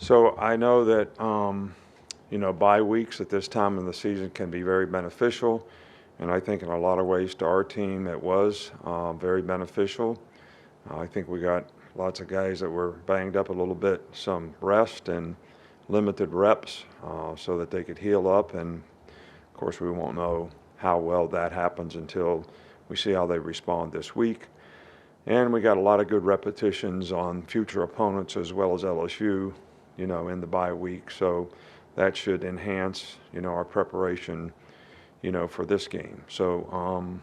So I know that bye weeks at this time of the season can be very beneficial, and I think in a lot of ways to our team it was very beneficial. I think we got lots of guys that were banged up a little bit, some rest and limited reps so that they could heal up. And of course, we won't know how well that happens until we see how they respond this week. And we got a lot of good repetitions on future opponents as well as LSU, in the bye week. So that should enhance, our preparation, for this game. So,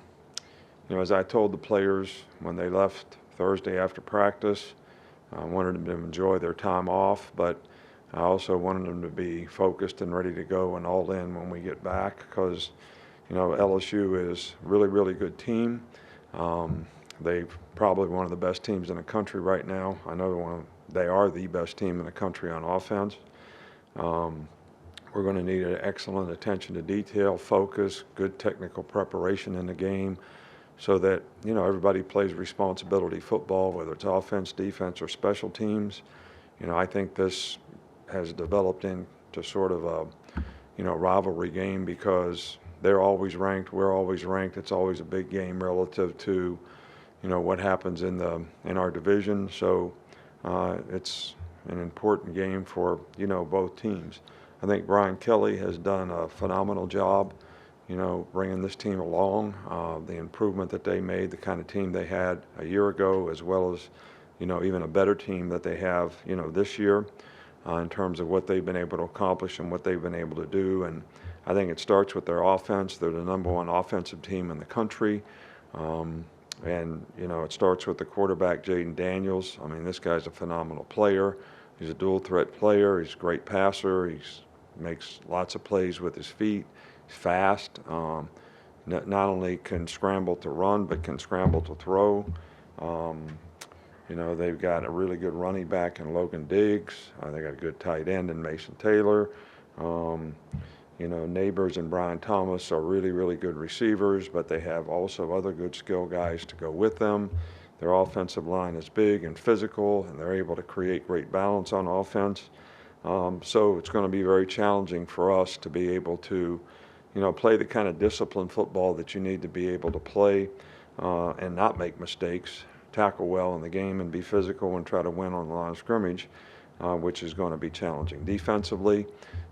as I told the players when they left Thursday after practice, I wanted them to enjoy their time off, but I also wanted them to be focused and ready to go and all in when we get back because, LSU is really, really good team. They're probably one of the best teams in the country right now. I know they are the best team in the country on offense. We're going to need an excellent attention to detail, focus, good technical preparation in the game so that, everybody plays responsibility football, whether it's offense, defense, or special teams. I think this has developed into sort of a, rivalry game because they're always ranked, we're always ranked. It's always a big game relative to, what happens in our division. So it's an important game for, both teams. I think Brian Kelly has done a phenomenal job, bringing this team along, the improvement that they made, the kind of team they had a year ago, as well as, even a better team that they have, this year in terms of what they've been able to accomplish and what they've been able to do. And I think it starts with their offense. They're the number one offensive team in the country. And, it starts with the quarterback, Jayden Daniels. I mean, this guy's a phenomenal player. He's a dual threat player. He's a great passer. He makes lots of plays with his feet. He's fast. Not only can scramble to run, but can scramble to throw. They've got a really good running back in Logan Diggs. They got a good tight end in Mason Taylor. Neighbors and Brian Thomas are really, really good receivers, but they have also other good skill guys to go with them. Their offensive line is big and physical, and they're able to create great balance on offense. So it's going to be very challenging for us to be able to, play the kind of disciplined football that you need to be able to play and not make mistakes, tackle well in the game, and be physical and try to win on the line of scrimmage, which is going to be challenging. Defensively,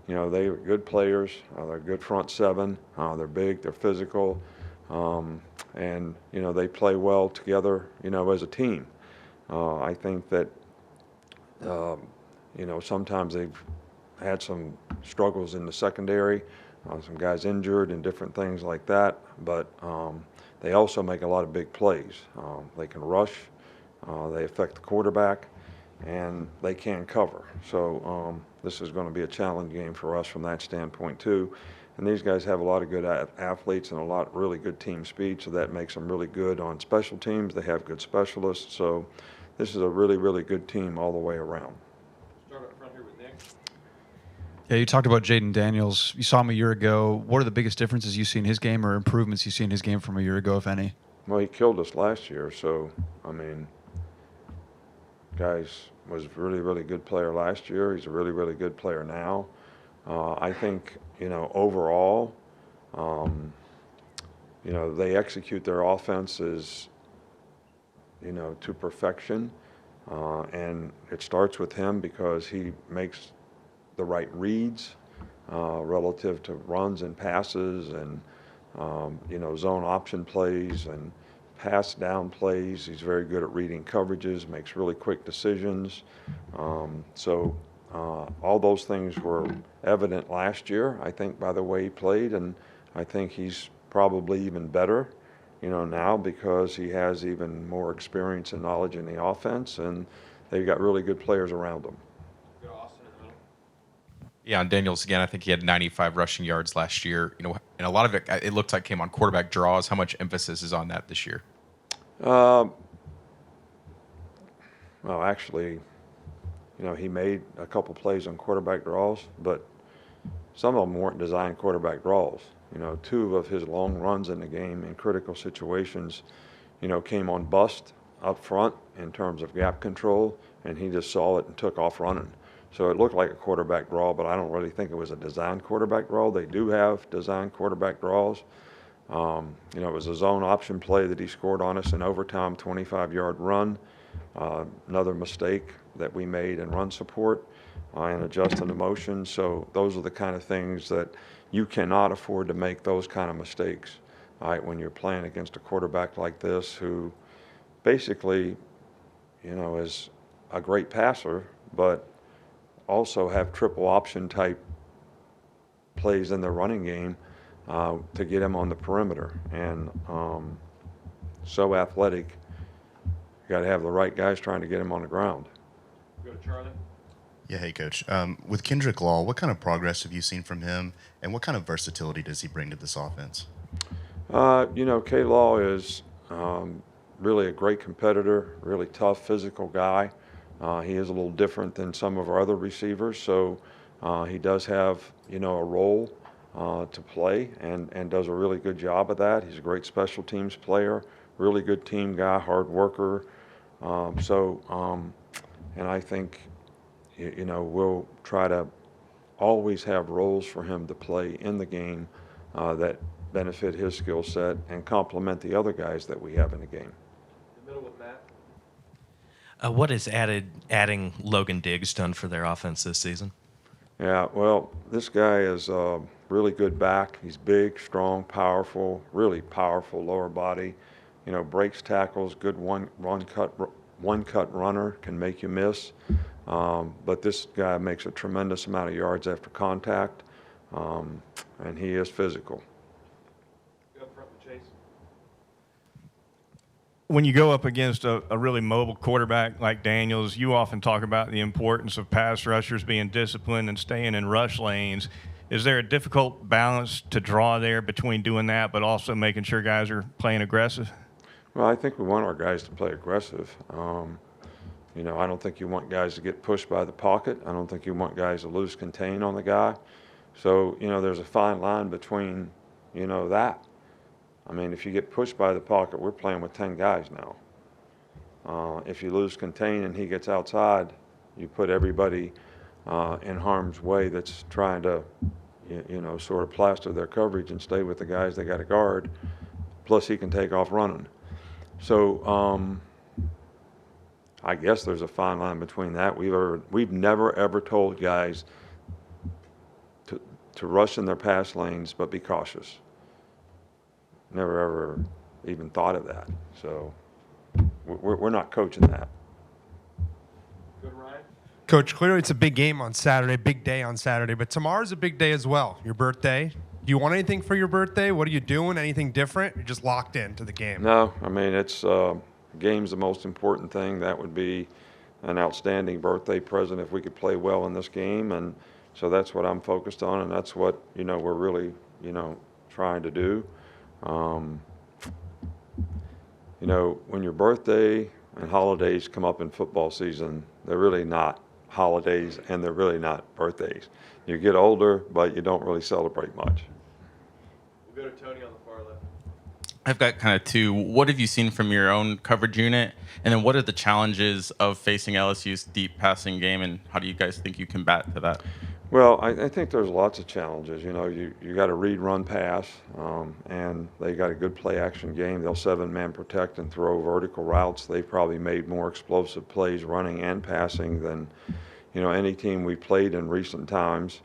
they are good players. They're a good front seven. They're big. They're physical. And, they play well together, as a team. I think that, sometimes they've had some struggles in the secondary, some guys injured and different things like that. But they also make a lot of big plays. They can rush. They affect the quarterback. And they can cover. So this is going to be a challenge game for us from that standpoint too. And these guys have a lot of good athletes and a lot really good team speed, so that makes them really good on special teams. They have good specialists. So this is a really, really good team all the way around. Start up front here with Nick. Yeah, you talked about Jayden Daniels. You saw him a year ago. What are the biggest differences you see in his game or improvements you see in his game from a year ago, if any? Well, he killed us last year. So, guys was a really, really good player last year. He's a really, really good player now. I think, overall, they execute their offenses, to perfection. And it starts with him because he makes the right reads relative to runs and passes and, zone option plays and pass down plays. He's very good at reading coverages, makes really quick decisions. So all those things were evident last year, I think, by the way he played, and I think he's probably even better, now because he has even more experience and knowledge in the offense, and they've got really good players around him. Go to Austin in the middle. Yeah, on Daniels again, I think he had 95 rushing yards last year. And a lot of it looked like came on quarterback draws. How much emphasis is on that this year? Well, actually, he made a couple plays on quarterback draws, but some of them weren't designed quarterback draws. Two of his long runs in the game in critical situations, came on bust up front in terms of gap control, and he just saw it and took off running. So it looked like a quarterback draw, but I don't really think it was a designed quarterback draw. They do have designed quarterback draws. You know, it was a zone option play that he scored on us in overtime, 25-yard run. Another mistake that we made in run support and adjusting the motion. So those are the kind of things that you cannot afford to make those kind of mistakes, all right, when you're playing against a quarterback like this who basically, you know, is a great passer, but also have triple option type plays in their running game to get him on the perimeter. And so athletic, you got to have the right guys trying to get him on the ground. Go to Charlie. Yeah, hey, Coach. With Kendrick Law, what kind of progress have you seen from him, and what kind of versatility does he bring to this offense? You know, K. Law is really a great competitor, really tough, physical guy. He is a little different than some of our other receivers, so he does have, you know, a role to play and does a really good job of that. He's a great special teams player, really good team guy, hard worker. And I think, you know, we'll try to always have roles for him to play in the game that benefit his skill set and complement the other guys that we have in the game. The middle with Matt. What has adding Logan Diggs done for their offense this season? Yeah, well, this guy is a really good back. He's big, strong, powerful, really powerful lower body. You know, breaks tackles, good one-cut runner, can make you miss. But this guy makes a tremendous amount of yards after contact, and he is physical. Go up front with Chase. When you go up against a really mobile quarterback like Daniels, you often talk about the importance of pass rushers being disciplined and staying in rush lanes. Is there a difficult balance to draw there between doing that but also making sure guys are playing aggressive? Well, I think we want our guys to play aggressive. You know, I don't think you want guys to get pushed by the pocket. I don't think you want guys to lose contain on the guy. So, you know, there's a fine line between, you know, that. I mean, if you get pushed by the pocket, we're playing with 10 guys now. If you lose contain and he gets outside, you put everybody in harm's way that's trying to, you know, sort of plaster their coverage and stay with the guys they got to guard. Plus, he can take off running. So I guess there's a fine line between that. We've never ever told guys to rush in their pass lanes, but be cautious. Never ever even thought of that. So we're not coaching that. Go to Ryan. Coach, clearly it's a big game on Saturday, big day on Saturday, but tomorrow's a big day as well, your birthday. Do you want anything for your birthday? What are you doing? Anything different? You're just locked into the game. No, I mean, it's game's the most important thing. That would be an outstanding birthday present if we could play well in this game. And so that's what I'm focused on, and that's what, you know, we're really, you know, trying to do. You know, when your birthday and holidays come up in football season, they're really not holidays and they're really not birthdays. You get older, but you don't really celebrate much. We'll go to Tony on the far left. I've got kind of two. What have you seen from your own coverage unit? And then what are the challenges of facing LSU's deep passing game, and how do you guys think you combat to that? Well, I think there's lots of challenges. You know, you got to read, run, pass, and they got a good play action game. They'll 7-man protect and throw vertical routes. They've probably made more explosive plays running and passing than, you know, any team we played in recent times.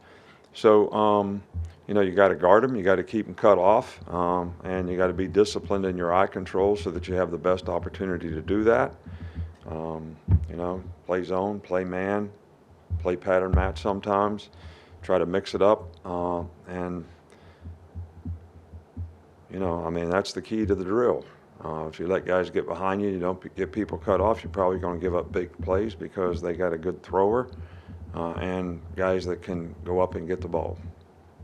So, you know, you got to guard them, you got to keep them cut off, and you got to be disciplined in your eye control so that you have the best opportunity to do that. You know, play zone, play man, play pattern match sometimes, try to mix it up, and, you know, I mean, that's the key to the drill. If you let guys get behind you, you don't get people cut off, you're probably going to give up big plays because they got a good thrower and guys that can go up and get the ball.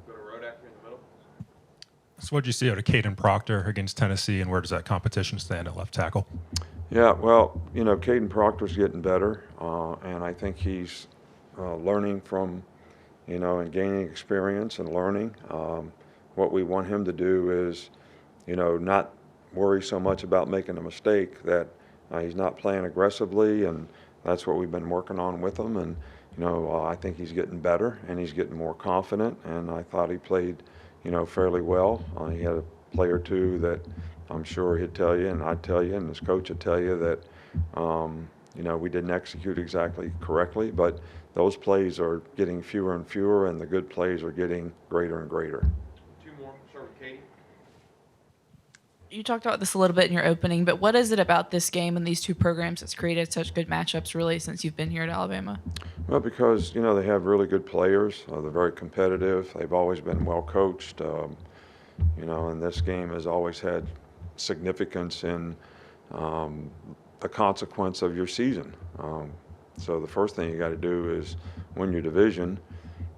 Go to Rodak here in the middle. So what did you see out of Caden Proctor against Tennessee, and where does that competition stand at left tackle? Yeah, well, you know, Caden Proctor's getting better, and I think he's learning from, you know, and gaining experience and learning. What we want him to do is, you know, not worry so much about making a mistake that he's not playing aggressively and that's what we've been working on with him. And, I think he's getting better and he's getting more confident. And I thought he played, fairly well. He had a play or two that I'm sure he'd tell you, and I'd tell you, and his coach would tell you that, we didn't execute exactly correctly. But those plays are getting fewer and fewer, and the good plays are getting greater and greater. Two more. Start with Katie. You talked about this a little bit in your opening, but what is it about this game and these two programs that's created such good matchups really since you've been here at Alabama? Well, because, they have really good players. They're very competitive. They've always been well coached. And this game has always had significance in the consequence of your season. So the first thing you got to do is win your division.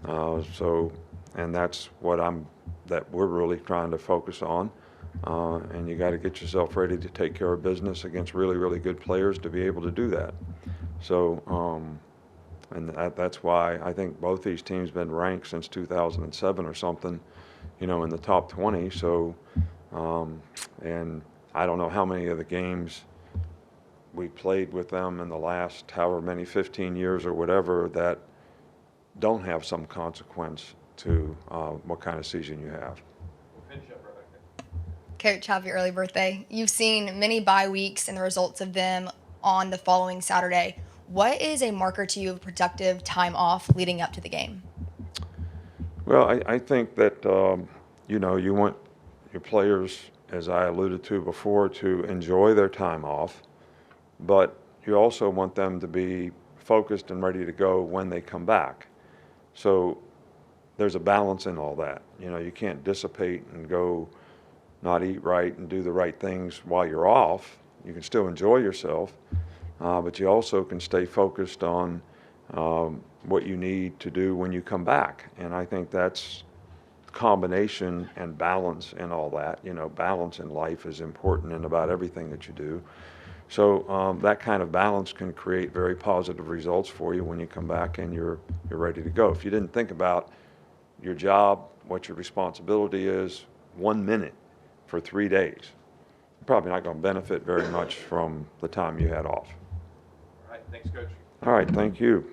And that's that we're really trying to focus on. And you got to get yourself ready to take care of business against really, really good players to be able to do that. So, and that's why I think both these teams been ranked since 2007 or something, in the top 20. So, and I don't know how many of the games we played with them in the last however many 15 years or whatever that don't have some consequence to what kind of season you have. We'll finish up right back there. Coach, happy early birthday. You've seen many bye weeks and the results of them on the following Saturday. What is a marker to you of productive time off leading up to the game? Well, I think that, you want your players, as I alluded to before, to enjoy their time off, but you also want them to be focused and ready to go when they come back. So there's a balance in all that. You can't dissipate and go not eat right and do the right things while you're off. You can still enjoy yourself, but you also can stay focused on what you need to do when you come back. And I think that's combination and balance and all that. Balance in life is important in about everything that you do. So that kind of balance can create very positive results for you when you come back and you're ready to go. If you didn't think about your job, what your responsibility is, 1 minute for 3 days, you're probably not going to benefit very much from the time you had off. All right. Thanks, Coach. All right, thank you.